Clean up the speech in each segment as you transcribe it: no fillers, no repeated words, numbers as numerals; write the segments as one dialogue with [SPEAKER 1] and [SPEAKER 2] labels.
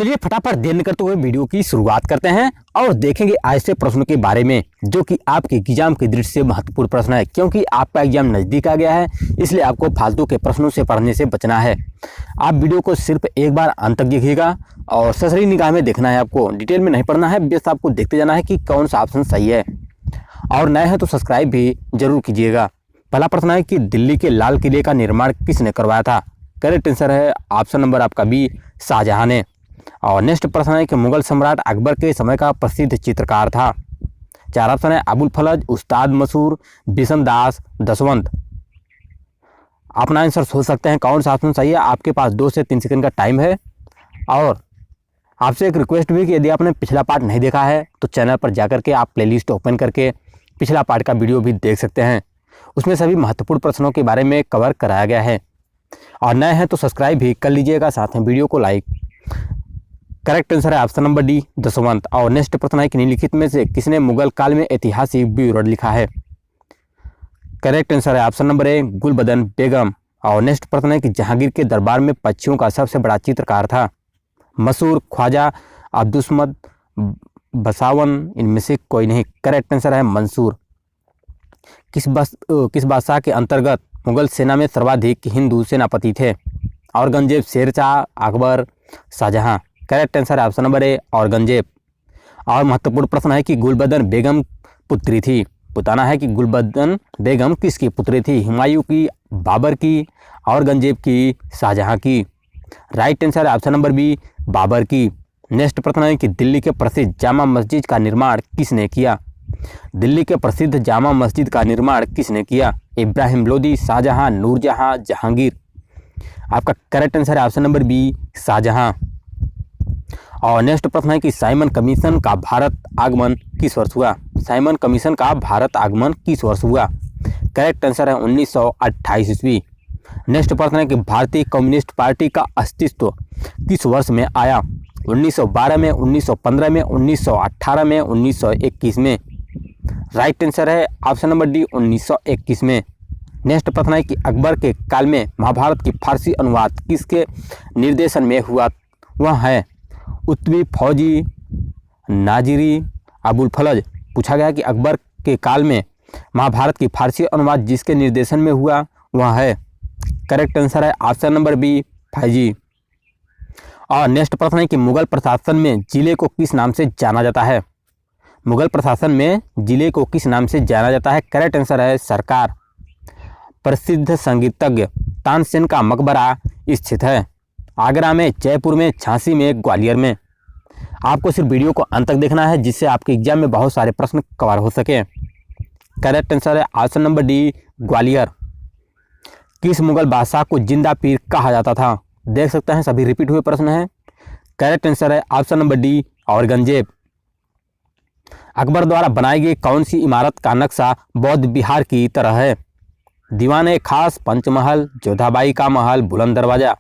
[SPEAKER 1] चलिए फटाफट देर न करते हुए वीडियो की शुरुआत करते हैं और देखेंगे ऐसे प्रश्नों के बारे में जो कि आपके एग्जाम की दृष्टि से महत्वपूर्ण प्रश्न है, क्योंकि आपका एग्जाम नज़दीक आ गया है। इसलिए आपको फालतू के प्रश्नों से पढ़ने से बचना है। आप वीडियो को सिर्फ एक बार अंत तक देखिएगा और ससरी निगाह में देखना है, आपको डिटेल में नहीं पढ़ना है, बस आपको देखते जाना है कि कौन सा ऑप्शन सही है। और नए हैं तो सब्सक्राइब भी जरूर कीजिएगा। पहला प्रश्न है कि दिल्ली के लाल किले का निर्माण किसने करवाया था? करेक्ट आंसर है ऑप्शन नंबर आपका बी, शाहजहां ने। और नेक्स्ट प्रश्न है कि मुगल सम्राट अकबर के समय का प्रसिद्ध चित्रकार था। चार ऑप्शन है अबुल फलज, उस्ताद मसूर, बिशन दास, दसवंत। अपना आंसर सोच सकते हैं कौन सा ऑप्शन सही है। आपके पास 2 से 3 सेकंड का टाइम है। और आपसे एक रिक्वेस्ट भी कि यदि आपने पिछला पार्ट नहीं देखा है तो चैनल पर जाकर के आप प्लेलिस्ट ओपन करके पिछला पार्ट का वीडियो भी देख सकते हैं। उसमें सभी महत्वपूर्ण प्रश्नों के बारे में कवर कराया गया है। और नए हैं तो सब्सक्राइब भी कर लीजिएगा, साथ में वीडियो को लाइक। करेक्ट आंसर है ऑप्शन नंबर डी, दसवंत। और नेक्स्ट प्रश्न है कि निम्नलिखित में से किसने मुगल काल में ऐतिहासिक ब्यूरोड लिखा है? करेक्ट आंसर है ऑप्शन नंबर ए, गुलबदन बेगम। और नेक्स्ट प्रश्न है कि जहांगीर के दरबार में पक्षियों का सबसे बड़ा चित्रकार था। मसूर, ख्वाजा, अब्दुस्मद, बसावन, इनमें से कोई नहीं। करेक्ट आंसर है मंसूर। किस बादशाह के अंतर्गत मुगल सेना में सर्वाधिक हिंदू सेनापति थे? औरंगजेब, शेरशाह, अकबर, शाहजहां। करेक्ट आंसर है ऑप्शन नंबर ए, औरंगजेब। और महत्वपूर्ण प्रश्न है कि गुलबदन बेगम पुत्री थी। बताना है कि गुलबदन बेगम किसकी पुत्री थी? हुमायूं की, बाबर की, औरंगजेब की, शाहजहां की। राइट आंसर है ऑप्शन नंबर बी, बाबर की। नेक्स्ट प्रश्न है कि दिल्ली के प्रसिद्ध जामा मस्जिद का निर्माण किसने किया? दिल्ली के प्रसिद्ध जामा मस्जिद का निर्माण किसने किया? इब्राहिम लोदी, शाहजहां, नूरजहां, जहांगीर। आपका करेक्ट आंसर है ऑप्शन नंबर बी, शाहजहां। और नेक्स्ट प्रश्न है कि साइमन कमीशन का भारत आगमन किस वर्ष हुआ? साइमन कमीशन का भारत आगमन किस वर्ष हुआ? करेक्ट आंसर है 1928 ईस्वी। नेक्स्ट प्रश्न है कि भारतीय कम्युनिस्ट पार्टी का अस्तित्व किस वर्ष में आया? 1912 में, 1915 में, 1918 में, 1921 में। राइट आंसर है ऑप्शन नंबर डी, 1921 में। नेक्स्ट प्रश्न है कि अकबर के काल में महाभारत की फारसी अनुवाद किसके निर्देशन में हुआ? वह है उत्तवी, फौजी, नाजिरी, अबुल फलज। पूछा गया कि अकबर के काल में महाभारत की फारसी अनुवाद जिसके निर्देशन में हुआ वह है। करेक्ट आंसर है ऑप्शन नंबर बी, फौजी। और नेक्स्ट प्रश्न है कि मुगल प्रशासन में जिले को किस नाम से जाना जाता है? मुगल प्रशासन में जिले को किस नाम से जाना जाता है? करेक्ट आंसर है सरकार। प्रसिद्ध संगीतज्ञ तानसेन का मकबरा स्थित है आगरा में, जयपुर में, झांसी में, ग्वालियर में। आपको सिर्फ वीडियो को अंत तक देखना है जिससे आपके एग्जाम में बहुत सारे प्रश्न कवर हो सके। करेक्ट आंसर है ऑप्शन नंबर डी, ग्वालियर। किस मुगल बादशाह को जिंदा पीर कहा जाता था? देख सकते हैं सभी रिपीट हुए प्रश्न हैं। करेक्ट आंसर है option number D, Aurangzeb. Akbar द्वारा बनाई गई कौन सी इमारत का नक्शा बौद्ध विहार की तरह है? दीवान खास, पंचमहल, जोधाबाई का महल, बुलंद दरवाजा।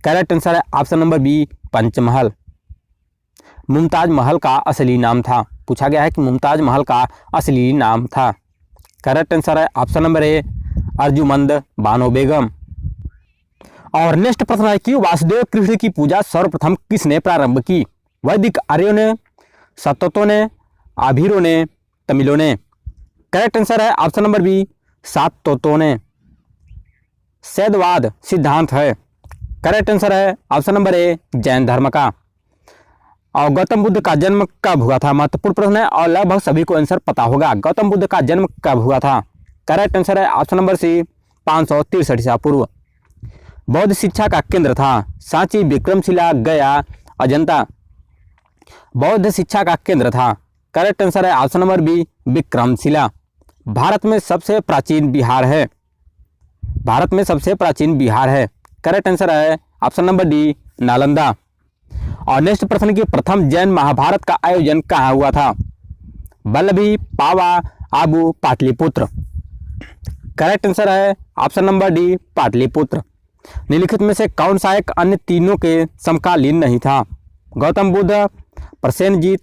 [SPEAKER 1] करेक्ट आंसर है option number B, Panch Mahal. Mumtaz Mahal का असली नाम था। पूछा गया है कि मुमताज महल का असली नाम था। करेक्ट आंसर है option number A, Arjumand Bano Begum. और नेक्स्ट प्रश्न है कि वासुदेव कृष्ण की पूजा सर्वप्रथम किसने प्रारंभ की? वैदिक आर्यों ने, सातों ने, आभीरों ने, तमिलों ने। करेक्ट आंसर है ऑप्शन नंबर बी, सातों ने। शैववाद सिद्धांत है। करेक्ट आंसर है ऑप्शन नंबर ए, जैन धर्म का। और गौतम बुद्ध का जन्म कब हुआ था? महत्वपूर्ण प्रश्न है और लगभग सभी को आंसर पता होगा। गौतम बुद्ध का जन्म कब हुआ था? करेक्ट आंसर है ऑप्शन नंबर सी, 563 ईसा पूर्व। बौद्ध शिक्षा का केंद्र था। सांची, विक्रमशिला, गया, अजंता। बौद्ध शिक्षा का केंद्र था। करेक्ट आंसर है option number B, Vikramshila. Bharat में सबसे प्राचीन बिहार है। भारत में सबसे प्राचीन बिहार है। करेक्ट आंसर है ऑप्शन नंबर डी, नालंदा। और नेक्स्ट प्रश्न की प्रथम जैन महाभारत का आयोजन कहाँ हुआ था? बल्लभी, पावा, आबू, पाटलिपुत्र। करेक्ट आंसर है ऑप्शन नंबर डी, पाटलिपुत्र। निम्नलिखित में से कौन सा एक अन्य तीनों के समकालीन नहीं था? गौतम बुद्ध, प्रसेनजीत,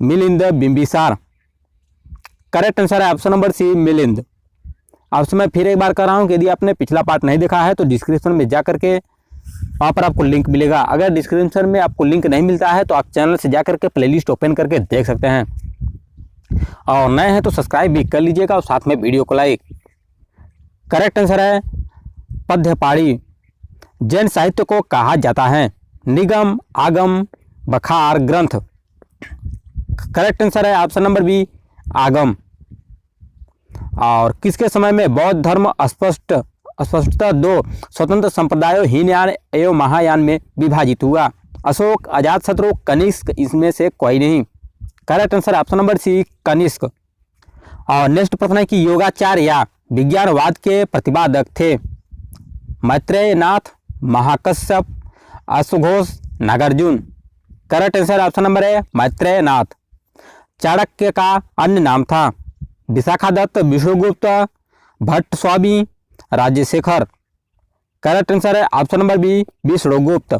[SPEAKER 1] मिलिंद, बिंबिसार। करेक्ट आंसर है option number C, Milind. Option मैं फिर एक बार कर रहा हूँ कि यदि आपने पिछला पार्ट नहीं देखा है तो डिस्क्रिप्शन में जा करके वहाँ पर आपको लिंक मिलेगा। अगर डिस्क्रिप्शन में आपको लिंक नहीं मिलता है तो आप चैनल से जाकर के प्लेलिस्ट ओपन करके देख सकते हैं, और नए हैं तो सब्सक्राइब भी कर लीजिएगा और साथ में वीडियो को लाइक। करेक्ट आंसर है पद्यपाड़ी। जैन साहित्य को कहा जाता है निगम, आगम, बखार, ग्रंथ। करेक्ट आंसर है ऑप्शन नंबर बी, आगम। और किसके समय में बौद्ध धर्म स्पष्टतः दो स्वतंत्र संप्रदायों हीनयान एवं महायान में विभाजित हुआ? अशोक, अजातशत्रु, कनिष्क, इसमें से कोई नहीं। Correct answer option number C, Kanishka. और नेक्स्ट प्रश्न है कि योगाचार्य या विज्ञानवाद के प्रतिपादक थे? मैत्रेय नाथ, महाकश्यप, अश्वघोष, Nagarjuna. Correct answer option number है मैत्रेय नाथ। चाणक्य का अन्य नाम था? विशाखादत्त, विष्णुगुप्त, भट्ट स्वामी, राजशेखर। करेक्ट आंसर है ऑप्शन नंबर बी, विष्णुगुप्त।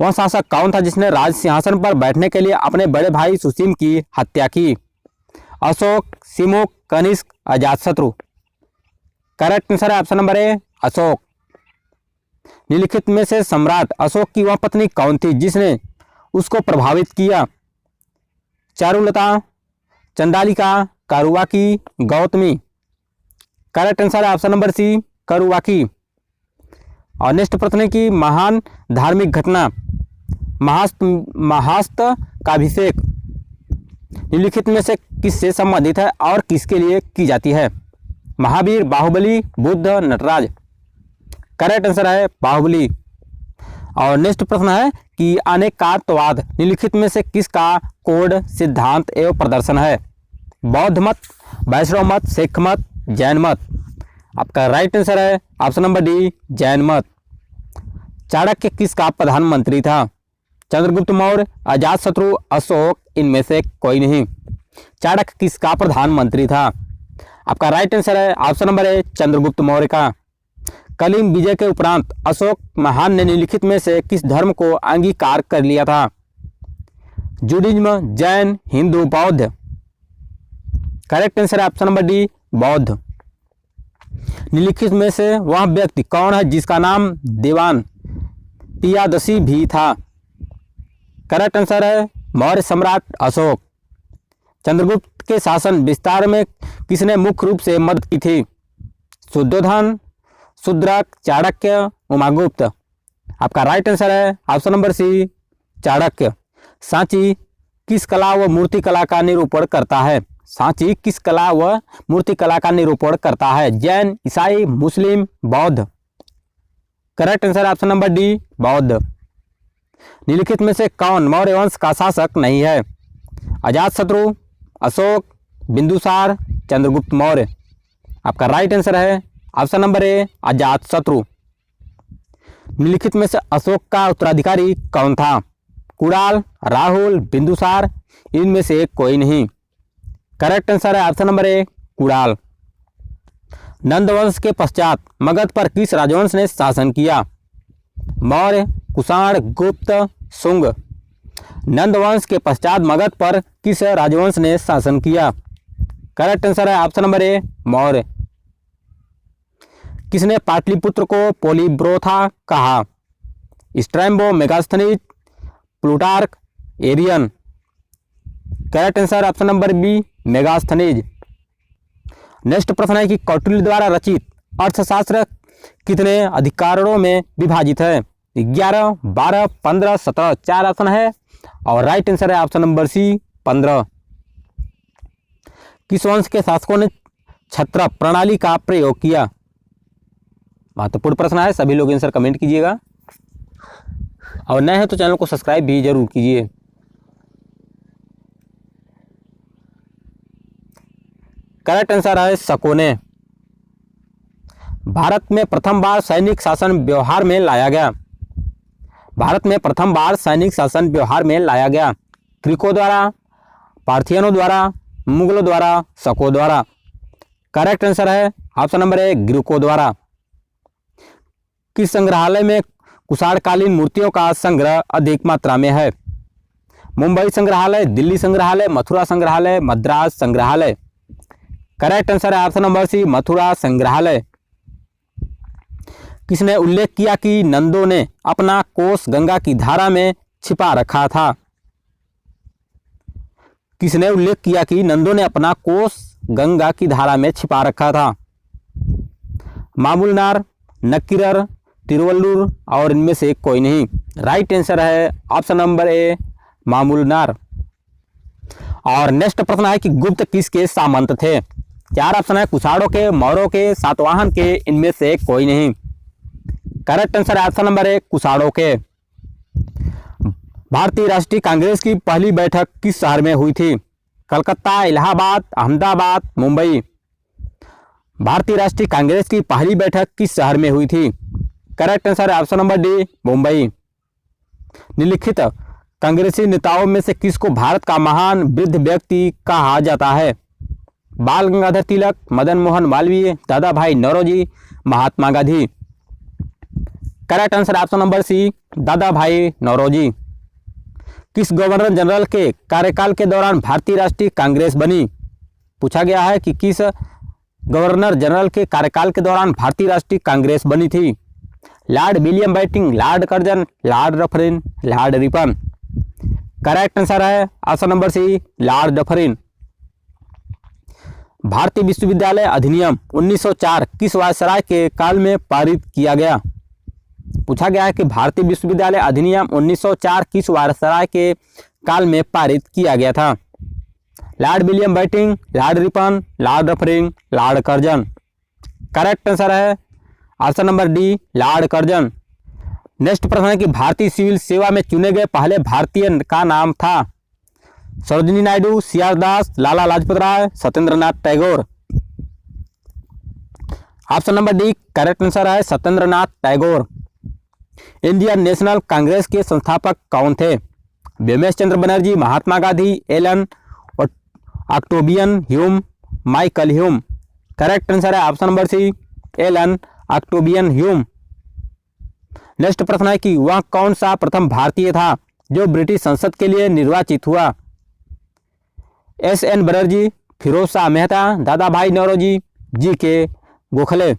[SPEAKER 1] वह शासक कौन था जिसने राज सिंहासन पर बैठने के लिए अपने बड़े भाई सुसीम की हत्या की? अशोक, सिमुक, कनिष्क, अजातशत्रु। करेक्ट आंसर है ऑप्शन नंबर ए, अशोक। निम्नलिखित में से सम्राट अशोक की वह पत्नी कौन थी जिसने उसको प्रभावित किया? चारुलता, चंडालिका, कारुवाकी, गौतमी। करेक्ट आंसर है ऑप्शन नंबर सी, कारुवाकी। और नेक्स्ट प्रश्न है कि महान धार्मिक घटना महास्तकाभिषेक निम्नलिखित में से किससे संबंधित है और किसके लिए की जाती है? महावीर, बाहुबली, बुद्ध, नटराज। करेक्ट आंसर है बाहुबली। और नेक्स्ट प्रश्न है कि अनेकात्ववाद निम्नलिखित में से किसका कोड, सिद्धांत एवं प्रदर्शन है? बौद्ध मत, वैष्णव मत, सिख मत, जैन मत। आपका राइट आंसर है ऑप्शन नंबर डी, जैन मत। चाणक्य किसका प्रधानमंत्री था? चंद्रगुप्त मौर्य, अजातशत्रु, अशोक, इनमें से कोई नहीं। चाणक्य किसका प्रधानमंत्री था? आपका राइट आंसर है ऑप्शन नंबर ए, चंद्रगुप्त मौर्य का। कलिंग विजय के उपरांत अशोक महान ने निम्नलिखित में से किस धर्म को अंगीकार कर लिया था? जूडिज्म, जैन, हिंदू, बौद्ध। करेक्ट आंसर है ऑप्शन नंबर डी, बौद्ध। निम्नलिखित में से वह व्यक्ति कौन है जिसका नाम देवान पियादसी भी था? करेक्ट आंसर है मौर्य सम्राट अशोक। चंद्रगुप्त के शासन विस्तार में किसने मुख्य रूप से मदद की थी? शुद्धोधन, शूद्रक, चाणक्य, उमागुप्त। आपका राइट आंसर है option number C, Chanakya. Sanchi किस कला व मूर्ति कला का निरूपण करता है? सांची किस कला व मूर्ति कला का निरूपण करता है? जैन, ईसाई, मुस्लिम, बौद्ध। Correct answer option number D, बौद्ध। निम्नलिखित में से कौन मौर्य वंश का शासक नहीं है? अजातशत्रु, अशोक, बिंदुसार, चंद्रगुप्त मौर्य। आपका राइट आंसर है ऑप्शन नंबर ए, अजातशत्रु। निम्नलिखित में से अशोक का उत्तराधिकारी कौन था? कुणाल, राहुल, बिंदुसार, इनमें से कोई नहीं। करेक्ट आंसर है ऑप्शन नंबर ए, कुणाल। नंद वंश के पश्चात मगध पर किस राजवंश ने शासन किया? मौर्य, कुषाण, गुप्त, शुंग। नंद वंश के पश्चात मगध पर किस राजवंश ने शासन किया? करेक्ट आंसर है ऑप्शन नंबर ए, मौर्य। किसने पाटलिपुत्र को पोलिब्रोथा कहा? Strabo, Megasthenes, Plutarch, Arrian. Correct answer option number B, Megasthenes. Next प्रश्न है कि कौटिल्य द्वारा रचित अर्थशास्त्र कितने अधिकरणों में विभाजित है? 11, 12, 15, 17। 4 ऑप्शन है और राइट आंसर है ऑप्शन नंबर सी, 15। किस वंश के शासकों ने छत्र प्रणाली का प्रयोग किया? महत्वपूर्ण प्रश्न है, सभी लोग आंसर कमेंट कीजिएगा और नए हैं तो चैनल को सब्सक्राइब भी जरूर कीजिए। करेक्ट आंसर है शकों ने। भारत में प्रथम बार सैनिक शासन व्यवहार में लाया गया? भारत में प्रथम बार सैनिक शासन व्यवहार में लाया गया ग्रीकों द्वारा, पार्थियनों द्वारा, मुगलों द्वारा, शकों द्वारा। करेक्ट आंसर है ऑप्शन नंबर ए, ग्रीकों द्वारा। किस संग्रहालय में कुषाणकालीन मूर्तियों का संग्रह अधिक मात्रा में है? मुंबई संग्रहालय, दिल्ली संग्रहालय, मथुरा संग्रहालय, मद्रास संग्रहालय। करेक्ट आंसर है ऑप्शन नंबर सी, मथुरा संग्रहालय। किसने उल्लेख किया कि नंदों ने अपना कोष गंगा की धारा में छिपा रखा था? किसने उल्लेख किया कि नंदों ने अपना कोष गंगा की धारा में छिपा रखा था? मामूलनार, नक्कीरर, तिरुवल्लुर और इनमें से कोई नहीं। राइट आंसर है ऑप्शन नंबर ए, मामूलनार। और नेक्स्ट प्रश्न है कि गुप्त किसके सामंत थे? चार ऑप्शन है, कुषाणों के, मौर्यों के, सातवाहन के, इनमें से कोई नहीं। करेक्ट आंसर है ऑप्शन नंबर ए, कुषाणों के। भारतीय राष्ट्रीय कांग्रेस की पहली बैठक किस शहर में हुई थी? कलकत्ता, इलाहाबाद, अहमदाबाद, मुंबई। भारतीय राष्ट्रीय कांग्रेस की पहली बैठक किस शहर में हुई थी? करेक्ट आंसर है ऑप्शन नंबर डी, मुंबई। निम्नलिखित कांग्रेसी नेताओं में से किसको भारत का महान वृद्ध व्यक्ति कहा जाता है? बाल गंगाधर तिलक, मदन मोहन मालवीय, दादा भाई Naoroji, Mahatma Gandhi. Correct answer option number C, दादा भाई नौरोजी। किस गवर्नर जनरल के कार्यकाल के दौरान भारतीय राष्ट्रीय कांग्रेस बनी? पूछा गया है कि किस गवर्नर जनरल के कार्यकाल के दौरान भारतीय राष्ट्रीय कांग्रेस बनी थी? Lord William Bentinck, Lord Curzon, Lord Dufferin, Lord Ripon. Correct answer है option number C, Lord Dufferin. भारतीय विश्वविद्यालय अधिनियम 1904 किस वायसराय के काल में पारित किया गया? पूछा गया है कि भारतीय विश्वविद्यालय अधिनियम 1904 किस वायसराय के काल में पारित किया गया था? Lord William Bentinck, Lord Ripon, Lord Dufferin, Lord Curzon. Correct answer है option number D, Lord Curzon. Next प्रश्न है कि भारतीय सिविल सेवा में चुने गए पहले भारतीय का नाम था? Sarojini Naidu, C R. Das, Lala Lajpat Rai, Satyendranath Tagore. Option number D correct answer है सत्येंद्रनाथ टैगोर। इंडियन नेशनल कांग्रेस के संस्थापक कौन थे? Womesh Chandra Banerjee, Mahatma Gandhi, Allan Octavian Hume, Michael Hume. Correct answer है option number C, Allan Octavian Hume. Next प्रश्न है कि वह कौन सा प्रथम भारतीय था जो ब्रिटिश संसद के लिए निर्वाचित हुआ? एस.एन. बनर्जी, फिरोज शाह मेहता, दादा भाई Naoroji, G K. Gokhale.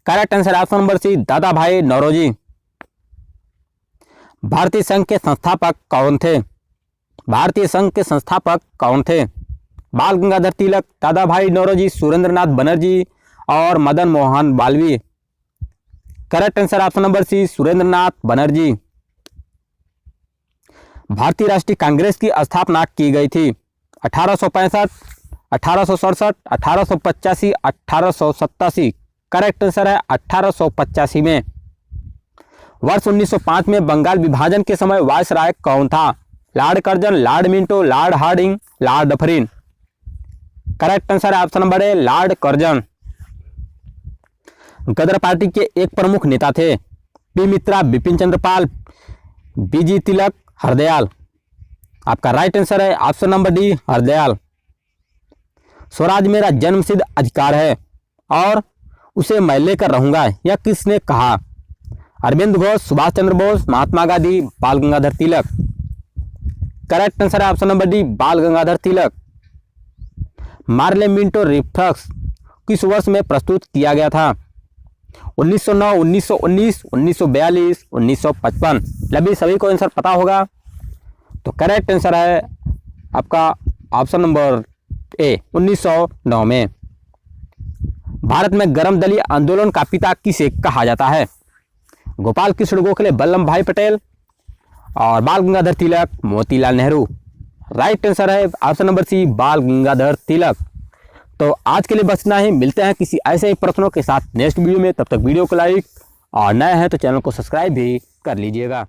[SPEAKER 1] Correct answer option number C, दादा भाई नौरोजी। भारतीय संघ के संस्थापक कौन थे? भारतीय संघ के संस्थापक कौन थे? बाल गंगाधर तिलक, दादा भाई नौरोजी, सुरेंद्रनाथ बनर्जी और Madan Mohan Malviya. Correct answer option number C, Surendranath Banerjee. भारतीय राष्ट्रीय कांग्रेस की स्थापना की गई थी 1865, 1867, 1885, 1887। करेक्ट आंसर है 1885 में। वर्ष 1905 में बंगाल विभाजन के समय वायसराय कौन था? Lord Curzon, Lord Minto, Lord Hardinge, Lord Dufferin. Correct answer है option number A, Lord Curzon. Ghadar party के एक प्रमुख नेता थे? P Mitra, Bipin Chandra Pal, B G. तिलक, हरदयाल। आपका राइट आंसर है option number D, Hardayal. Swaraj मेरा जन्मसिद्ध अधिकार है और उसे मैं लेकर रहूंगा, यह किसने कहा? अरविंद घोष, सुभाष चंद्र बोस, महात्मा गांधी, बाल गंगाधर तिलक। करेक्ट आंसर है ऑप्शन नंबर डी, बाल Gangadhar Tilak. Morley Minto reflux किस वर्ष में प्रस्तुत किया गया था? 1909, 1919, 1942, 1955। लभी सभी को आंसर पता होगा, तो करेक्ट आंसर है आपका ऑप्शन नंबर ए, 1909 में। भारत में गर्म दलीय आंदोलन का पिता किसे कहा जाता है? गोपाल कृष्ण गोखले, वल्लभ भाई पटेल और बाल गंगाधर तिलक, मोतीलाल नेहरू। राइट आंसर है ऑप्शन नंबर सी, बाल गंगाधर तिलक। तो आज के लिए बस इतना ही, मिलते हैं किसी ऐसे ही प्रश्नों के साथ नेक्स्ट वीडियो में। तब तक वीडियो को लाइक और नए हैं तो चैनल को सब्सक्राइब भी कर लीजिएगा।